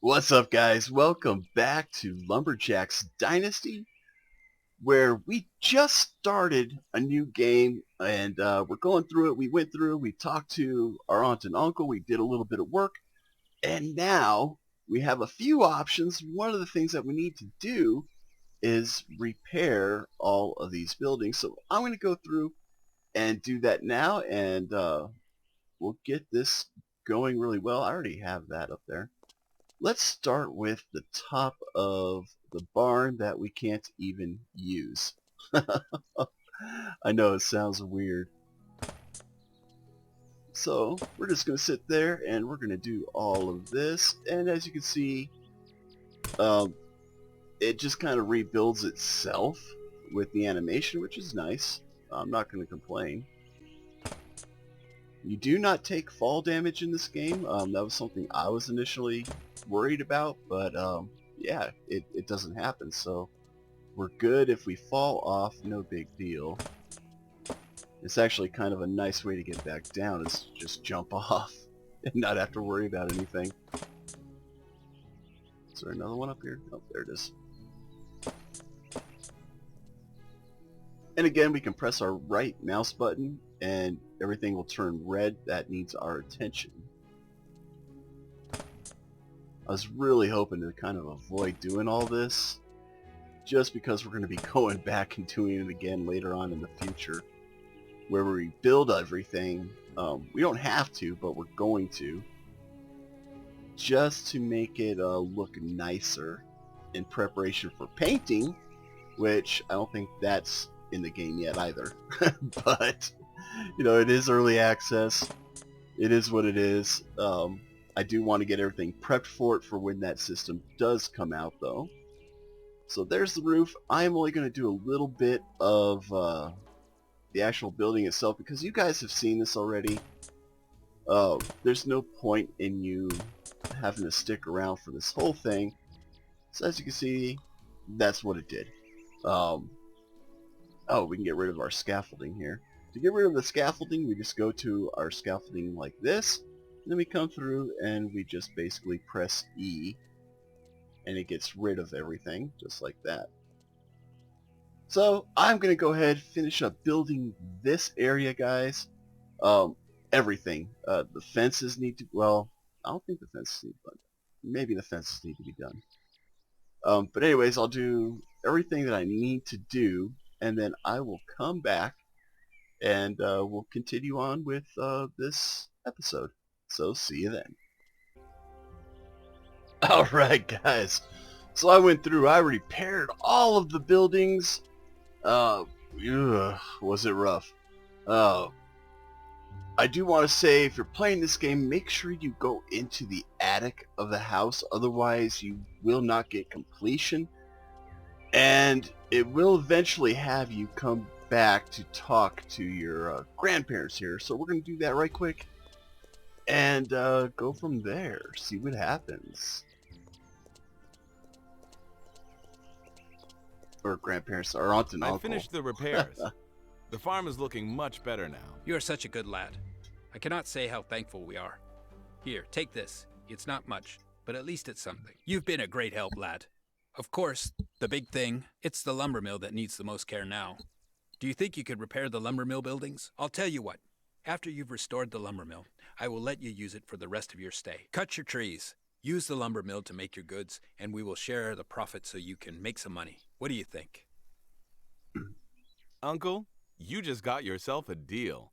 What's up, guys? Welcome back to Lumberjack's Dynasty, where we just started a new game, and we're going through it. We talked to our aunt and uncle, we did a little bit of work, and now we have a few options. One of the things that we need to do is repair all of these buildings. So I'm going to go through and do that now, and we'll get this going really well. I already have that up there. Let's start with the top of the barn that we can't even use. I know it sounds weird. So we're just going to sit there and we're going to do all of this. And as you can see, it just kind of rebuilds itself with the animation, which is nice. I'm not going to complain. You do not take fall damage in this game. That was something I was initially worried about, but yeah, it doesn't happen, so we're good. If we fall off, no big deal. It's actually kind of a nice way to get back down, is just jump off and not have to worry about anything. Is there another one up here? Oh, there it is. And again, we can press our right mouse button and everything will turn red. That needs our attention. I was really hoping to kind of avoid doing all this, just because we're going to be going back and doing it again later on in the future, where we rebuild everything. We don't have to, but we're going to, just to make it look nicer in preparation for painting, which I don't think that's in the game yet either. But, you know, it is early access. It is what it is. I do want to get everything prepped for it for when that system does come out, though. So there's the roof. I'm only going to do a little bit of the actual building itself, because you guys have seen this already. There's no point in you having to stick around for this whole thing. So as you can see, that's what it did. Oh, we can get rid of our scaffolding here. To get rid of the scaffolding, we just go to our scaffolding like this. Then we come through and we just basically press E and it gets rid of everything just like that. So I'm gonna go ahead and finish up building this area, guys. Everything. The fences need to, well, I don't think the fences need to be done. Maybe the fences need to be done. But anyways, I'll do everything that I need to do, and then I will come back and we'll continue on with this episode. So see you then. Alright, guys, so I went through, I repaired all of the buildings. Was it rough? I do want to say, if you're playing this game, make sure you go into the attic of the house, otherwise you will not get completion, and it will eventually have you come back to talk to your grandparents here. So we're going to do that right quick and go from there, see what happens. Or grandparents, or aunt and uncle. I finished the repairs. The farm is looking much better now. You are such a good lad. I cannot say how thankful we are. Here, take this. It's not much, but at least it's something. You've been a great help, lad. Of course, the big thing, it's the lumber mill that needs the most care now. Do you think you could repair the lumber mill buildings? I'll tell you what. After you've restored the lumber mill, I will let you use it for the rest of your stay. Cut your trees. Use the lumber mill to make your goods, and we will share the profit so you can make some money. What do you think? Uncle, you just got yourself a deal.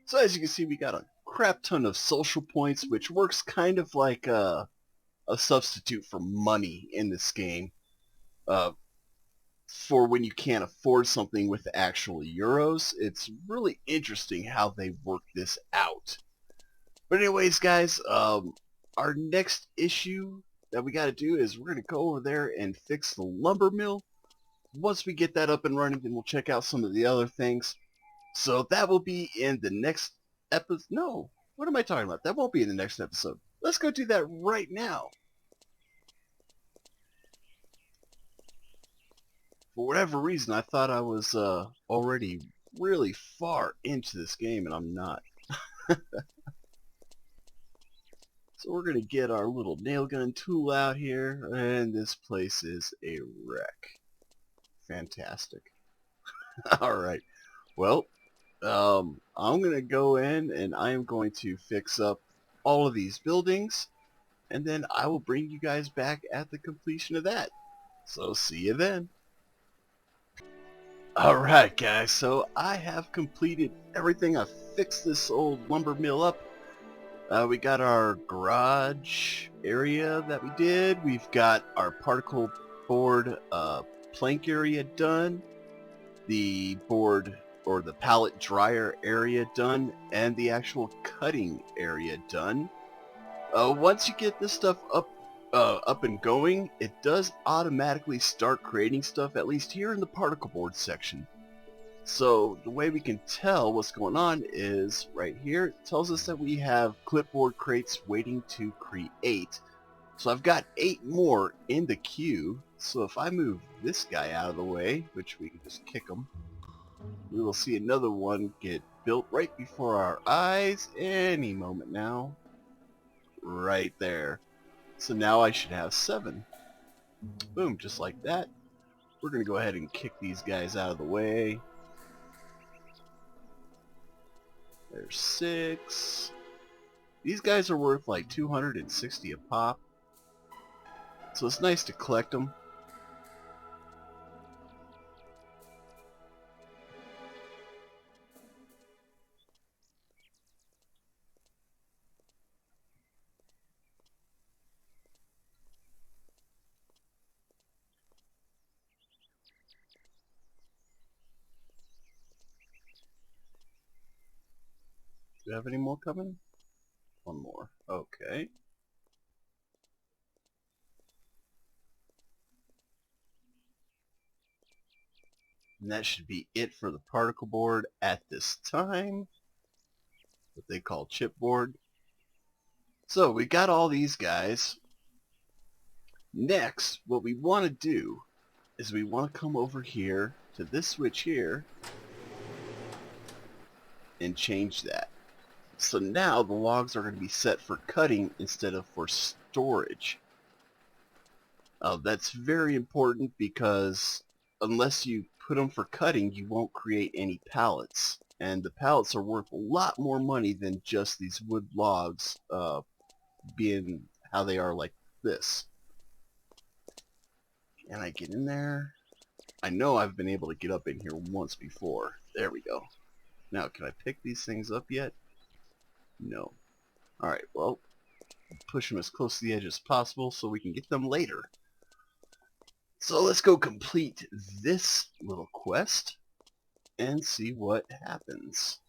So as you can see, we got a crap ton of social points, which works kind of like a substitute for money in this game. For when you can't afford something with actual euros. It's really interesting how they work this out. But anyways, guys, our next issue that we got to do is we're going to go over there and fix the lumber mill. Once we get that up and running, then we'll check out some of the other things. So that will be in the next episode. No, what am I talking about? That won't be in the next episode. Let's go do that right now. For whatever reason, I thought I was already really far into this game, and I'm not. So we're going to get our little nail gun tool out here, and this place is a wreck. Fantastic. Alright, well, I'm going to go in and I am going to fix up all of these buildings, and then I will bring you guys back at the completion of that. So see you then. Alright guys, so I have completed everything. I fixed this old lumber mill up. We got our garage area that we did. We've got our particle board plank area done. The board or the pallet dryer area done. And the actual cutting area done. Once you get this stuff up and going, it does automatically start creating stuff, at least here in the particle board section. So the way we can tell what's going on is right here. It tells us that we have clipboard crates waiting to create. So I've got 8 more in the queue. So if I move this guy out of the way, which we can just kick him, we will see another one get built right before our eyes any moment now. Right there. So now I should have 7. Boom, just like that. We're going to go ahead and kick these guys out of the way. There's 6. These guys are worth like 260 a pop. So it's nice to collect them. Do you have any more coming? 1 more. Okay. And that should be it for the particle board at this time. What they call chipboard. So we got all these guys. Next, what we want to do is we want to come over here to this switch here and change that. So now the logs are going to be set for cutting instead of for storage. That's very important because unless you put them for cutting, you won't create any pallets. And the pallets are worth a lot more money than just these wood logs being how they are like this. Can I get in there? I know I've been able to get up in here once before. There we go. Now, can I pick these things up yet? No. Alright, well, push them as close to the edge as possible so we can get them later. So let's go complete this little quest and see what happens.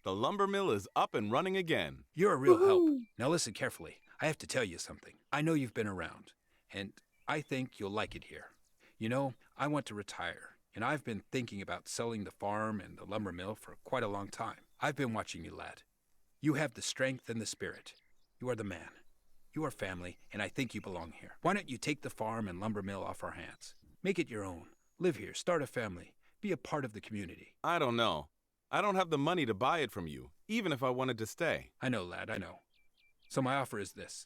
The lumber mill is up and running again. You're a real help. Now listen carefully. I have to tell you something. I know you've been around, and I think you'll like it here. You know, I want to retire, and I've been thinking about selling the farm and the lumber mill for quite a long time. I've been watching you, lad. You have the strength and the spirit. You are the man. You are family, and I think you belong here. Why don't you take the farm and lumber mill off our hands? Make it your own. Live here, start a family, be a part of the community. I don't know. I don't have the money to buy it from you, even if I wanted to stay. I know, lad, I know. So my offer is this.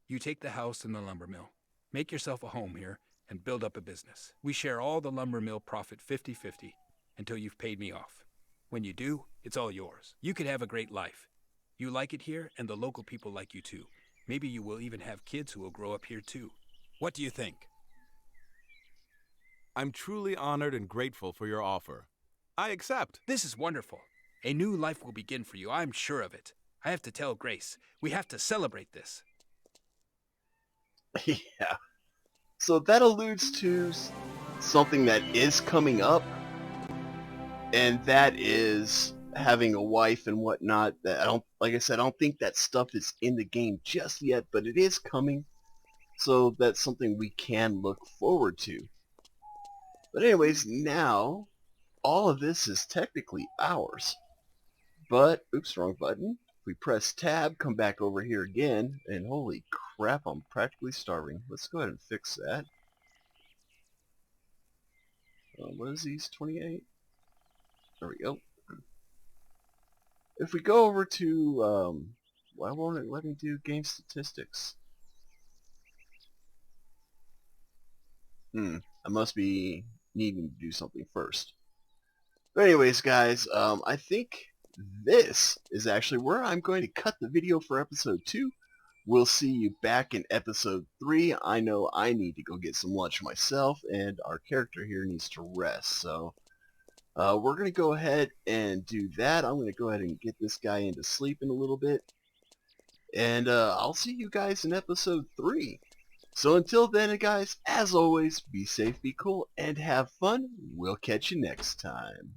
You take the house and the lumber mill, make yourself a home here, and build up a business. We share all the lumber mill profit 50-50 until you've paid me off. When you do, it's all yours. You could have a great life. You like it here, and the local people like you too. Maybe you will even have kids who will grow up here too. What do you think? I'm truly honored and grateful for your offer. I accept. This is wonderful. A new life will begin for you, I'm sure of it. I have to tell Grace. We have to celebrate this. Yeah. So that alludes to something that is coming up, and that is having a wife and whatnot. That I don't, like I said, I don't think that stuff is in the game just yet, but it is coming. So that's something we can look forward to. But anyways, now all of this is technically ours. But, oops, wrong button. If we press tab, come back over here again, and holy crap, I'm practically starving. Let's go ahead and fix that. What is these, 28? There we go. If we go over to, why won't it let me do game statistics? I must be needing to do something first. But anyways, guys, I think this is actually where I'm going to cut the video for episode 2. We'll see you back in episode 3. I know I need to go get some lunch myself, and our character here needs to rest. So we're going to go ahead and do that. I'm going to go ahead and get this guy into sleep in a little bit. And I'll see you guys in episode 3. So until then, guys, as always, be safe, be cool, and have fun. We'll catch you next time.